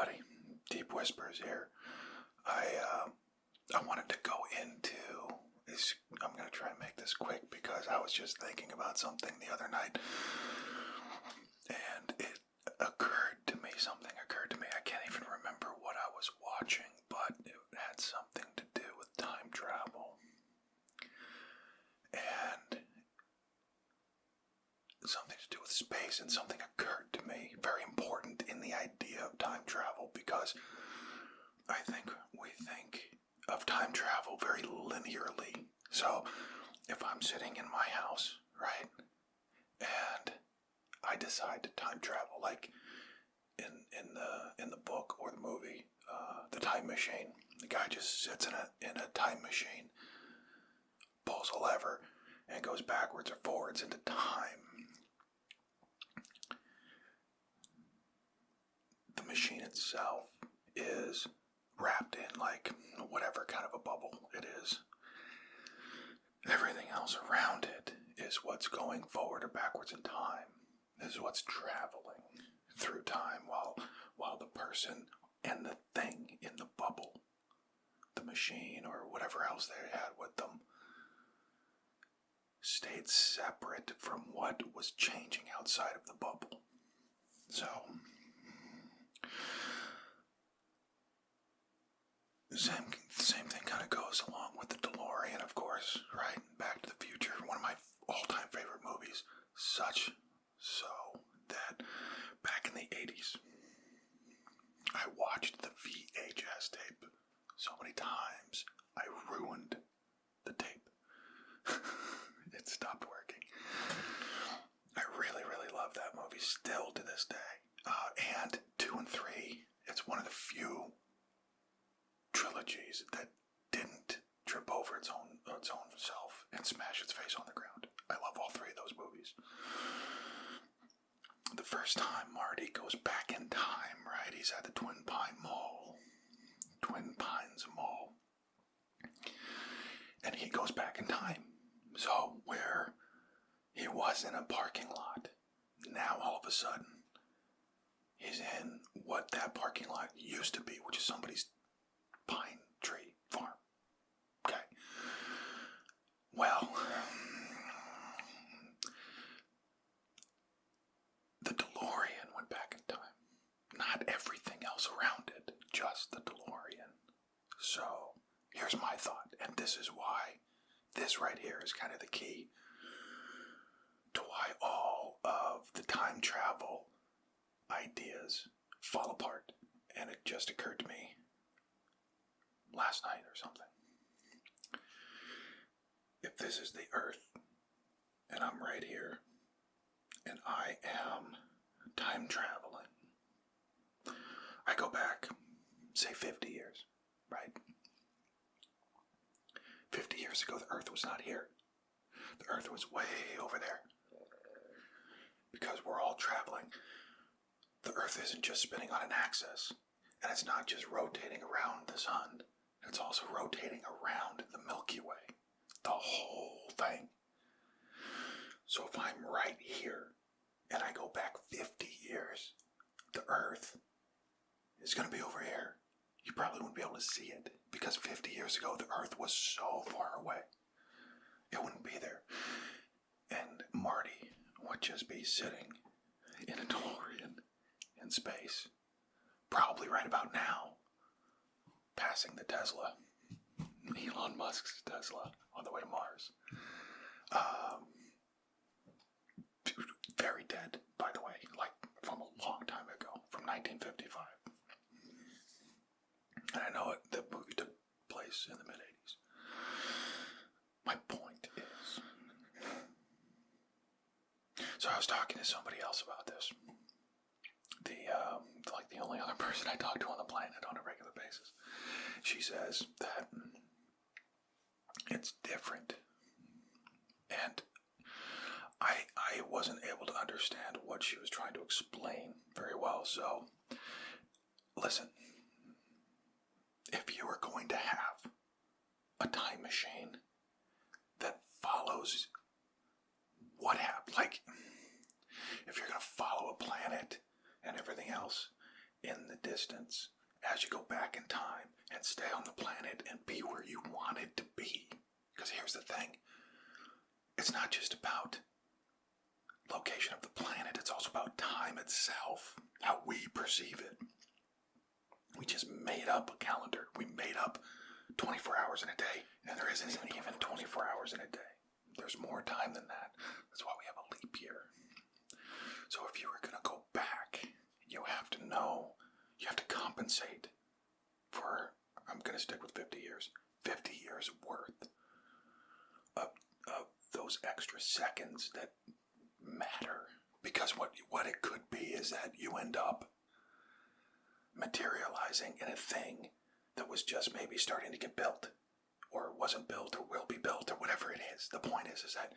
everybody. Deep Whispers here. I wanted to go into this. I'm going to try and make this quick because I was just thinking about something the other night, and it occurred to me. Something occurred to me. I can't even remember what I was watching, but it had something to do with time travel, and something to do with space, and something occurred to me very important in the idea of time travel, because I think we think of time travel very linearly. So if I'm sitting in my house, right, and I decide to time travel, like in the book or the movie, The Time Machine, the guy just sits in a time machine, pulls a lever, and goes backwards or forwards into time. The machine itself is wrapped in like whatever kind of a bubble it is. Everything else around it is what's going forward or backwards in time. This is what's traveling through time while the person and the thing in the bubble, the machine or whatever else they had with them, stayed separate from what was changing outside of the bubble. So same thing kind of goes along with the DeLorean, of course, right? Back to the Future, one of my all-time favorite movies. Such so that back in the 80s, I watched the VHS tape so many times, I ruined the tape. It stopped working. I really, really love that movie still to this day. And 2 and 3, it's one of the few trilogies that didn't trip over its own self and smash its face on the ground. I love all 3 of those movies. The first time Marty goes back in time, right? He's at the Twin Pines Mall. And he goes back in time. So where he was in a parking lot, now all of a sudden he's in what that parking lot used to be, which is somebody's pine tree farm. Okay. Well, the DeLorean went back in time. Not everything else around it, just the DeLorean. So, here's my thought, and this is why this right here is kind of the key to why all of the time travel ideas fall apart. And it just occurred to me last night or something. If this is the Earth, and I'm right here, and I am time traveling, I go back, say 50 years, right? 50 years ago, the Earth was not here. The Earth was way over there. Because we're all traveling. The Earth isn't just spinning on an axis, and it's not just rotating around the sun. It's also rotating around the Milky Way. The whole thing. So if I'm right here, and I go back 50 years, the Earth is going to be over here. You probably wouldn't be able to see it, because 50 years ago, the Earth was so far away. It wouldn't be there. And Marty would just be sitting in a DeLorean in space, probably right about now, passing the Tesla, Elon Musk's Tesla, on the way to Mars. Very dead, by the way, like from a long time ago, from 1955. And I know the movie took place in the mid-80s. My point is, so I was talking to somebody else about this. The only other person I talk to on the planet on a regular basis. She says that it's different. And I wasn't able to understand what she was trying to explain very well. So, listen. If you were going to have a time machine that follows what happened, like if you're going to follow a planet and everything else in the distance as you go back in time and stay on the planet and be where you wanted to be. Because here's the thing. It's not just about location of the planet. It's also about time itself, how we perceive it. We just made up a calendar. We made up 24 hours in a day, and there isn't even 24 hours in a day. There's more time than that. That's why we have a leap year. So if you were going to go back, you have to know, you have to compensate for, I'm going to stick with 50 years, 50 years worth of those extra seconds that matter. Because what it could be is that you end up materializing in a thing that was just maybe starting to get built, or wasn't built, or will be built, or whatever it is. The point is that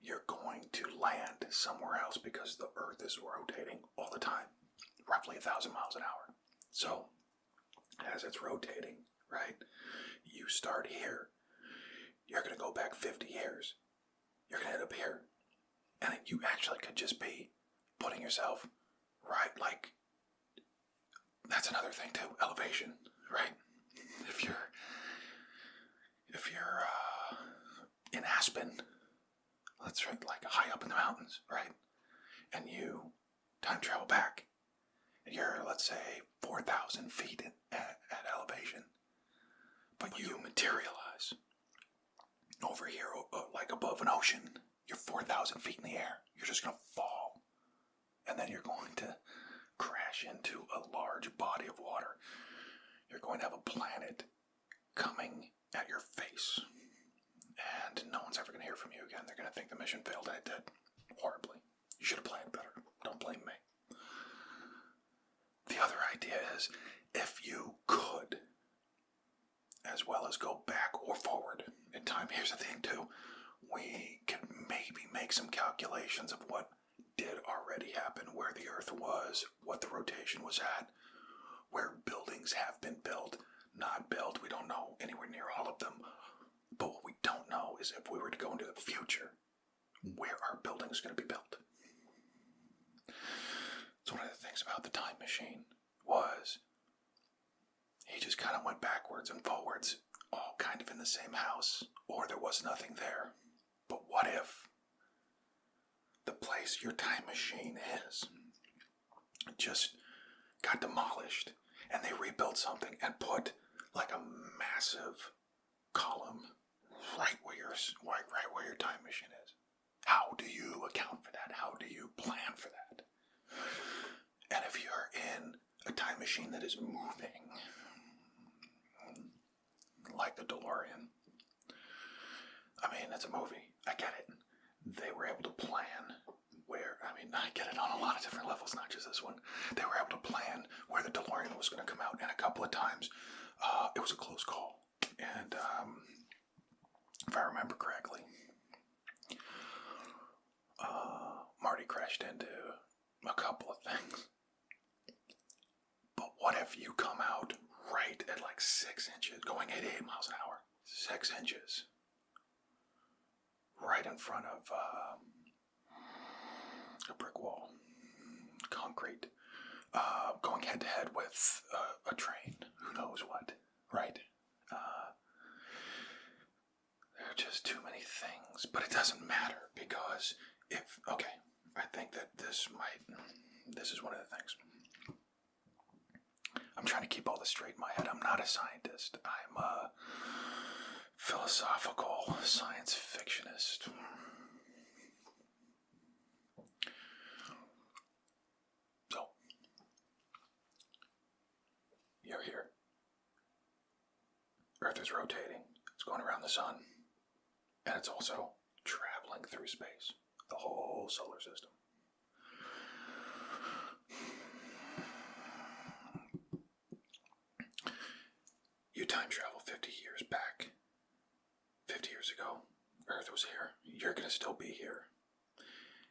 you're going to land somewhere else because the Earth is rotating all the time, roughly 1,000 miles an hour. So, as it's rotating, right, you start here. You're going to go back 50 years. You're going to end up here. And you actually could just be putting yourself right, like, that's another thing too, elevation, right? If you're in Aspen, let's say like high up in the mountains, right? And you time travel back, and you're, let's say, 4,000 feet at elevation, but you materialize over here, like above an ocean. You're 4,000 feet in the air. You're just going to fall, and then you're going to crash into a large body of water. You're going to have a planet coming at your face, and no one's ever going to hear from you again. They're going to think the mission failed, and it did horribly. You should have planned better. Don't blame me. The other idea is, if you could, as well as go back or forward in time, here's the thing too, we could maybe make some calculations of what did already happen, where the Earth was, what the rotation was at, where buildings have been built, not built. We don't know anywhere near all of them. But what we don't know is if we were to go into the future, where our building is going to be built. So one of the things about the time machine was he just kind of went backwards and forwards, all kind of in the same house, or there was nothing there. But what if the place your time machine is just got demolished, and they rebuilt something and put like a massive column right where your time machine is? How do you account for that? How do you plan for that? And if you're in a time machine that is moving, like the DeLorean, I mean, it's a movie. I get it. They were able to plan where, I mean, I get it on a lot of different levels, not just this one. They were able to plan where the DeLorean was going to come out, and a couple of times it was a close call. And if I remember correctly, Marty crashed into a couple of things. But what if you come out right at like 6 inches, going 88 miles an hour, 6 inches, right in front of a brick wall, concrete, going head to head with a train, who knows what, right? There are just too many things, but it doesn't matter, because I think that this is one of the things. I'm trying to keep all this straight in my head. I'm not a scientist. I'm a philosophical science fictionist. So, you're here. Earth is rotating. It's going around the sun. And it's also traveling through space. The whole solar system. You time travel 50 years back. 50 years ago, Earth was here. You're going to still be here.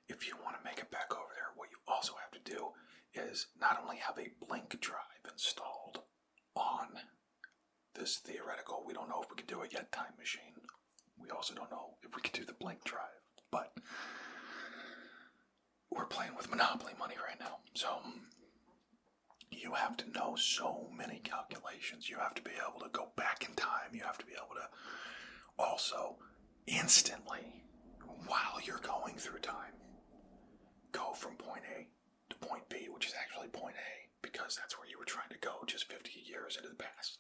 If you want to make it back over there, what you also have to do is not only have a blink drive installed on this theoretical, we don't know if we can do it yet, time machine. We also don't know if we can do the blink drive. But we're playing with Monopoly money right now. So you have to know so many calculations. You have to be able to go back in time. You have to be able to also instantly, while you're going through time, go from point A to point B, which is actually point A, because that's where you were trying to go just 50 years into the past.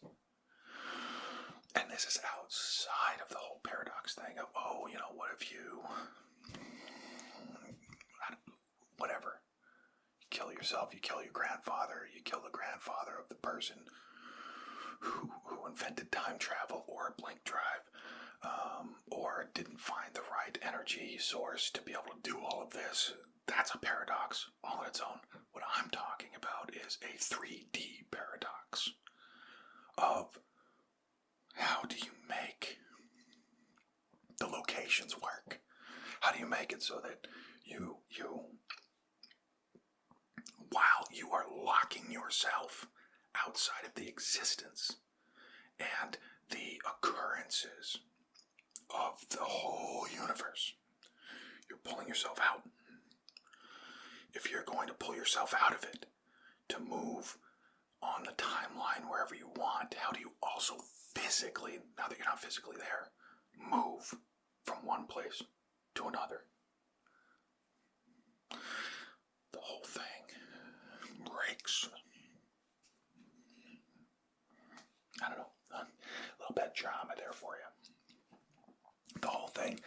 And this is outside of the whole paradox thing of, oh, what if you, whatever, you kill yourself, you kill your grandfather, you kill the grandfather of the person who invented time travel or a blink drive, or didn't find the right energy source to be able to do all of this. That's a paradox all on its own. What I'm talking about is a 3D paradox of how do you make the locations work? How do you make it so that you while you are locking yourself outside of the existence and the occurrences of the whole universe, you're pulling yourself out. If you're going to pull yourself out of it to move on the timeline wherever you want, how do you also physically, now that you're not physically there, move from one place to another? The whole thing breaks. I don't know, a little bit of drama there for you. The whole thing,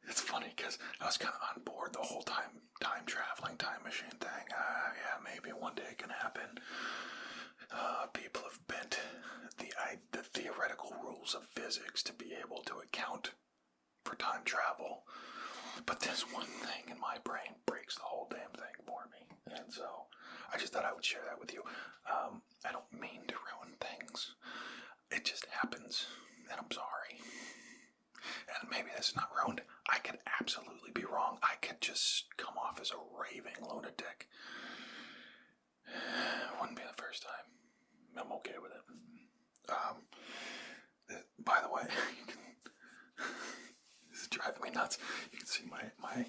it's funny because I was kind of on board the whole time traveling, time machine thing. Yeah, maybe one day it can happen. People have bent the theoretical rules of physics to be able to account for time travel. But this one thing in my brain breaks the whole damn thing for me. And so I just thought I would share that with you. I don't mean to ruin things. It just happens, and I'm sorry. And maybe that's not ruined. I could absolutely be wrong. I could just come off as a raving lunatic. Wouldn't be the first time. I'm okay with it. By the way, this is driving me nuts. You can see my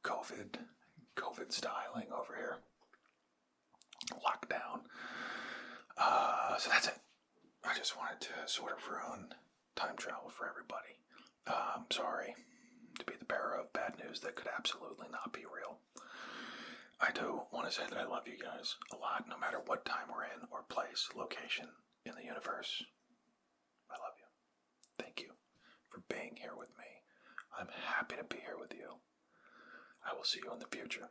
COVID styling over here. Lockdown. So that's it. I just wanted to sort of ruin time travel for everybody. Sorry to be the bearer of bad news that could absolutely not be real. I do want to say that I love you guys a lot, no matter what time we're in or place, location in the universe. I love you. Thank you for being here with me. I'm happy to be here with you. I will see you in the future.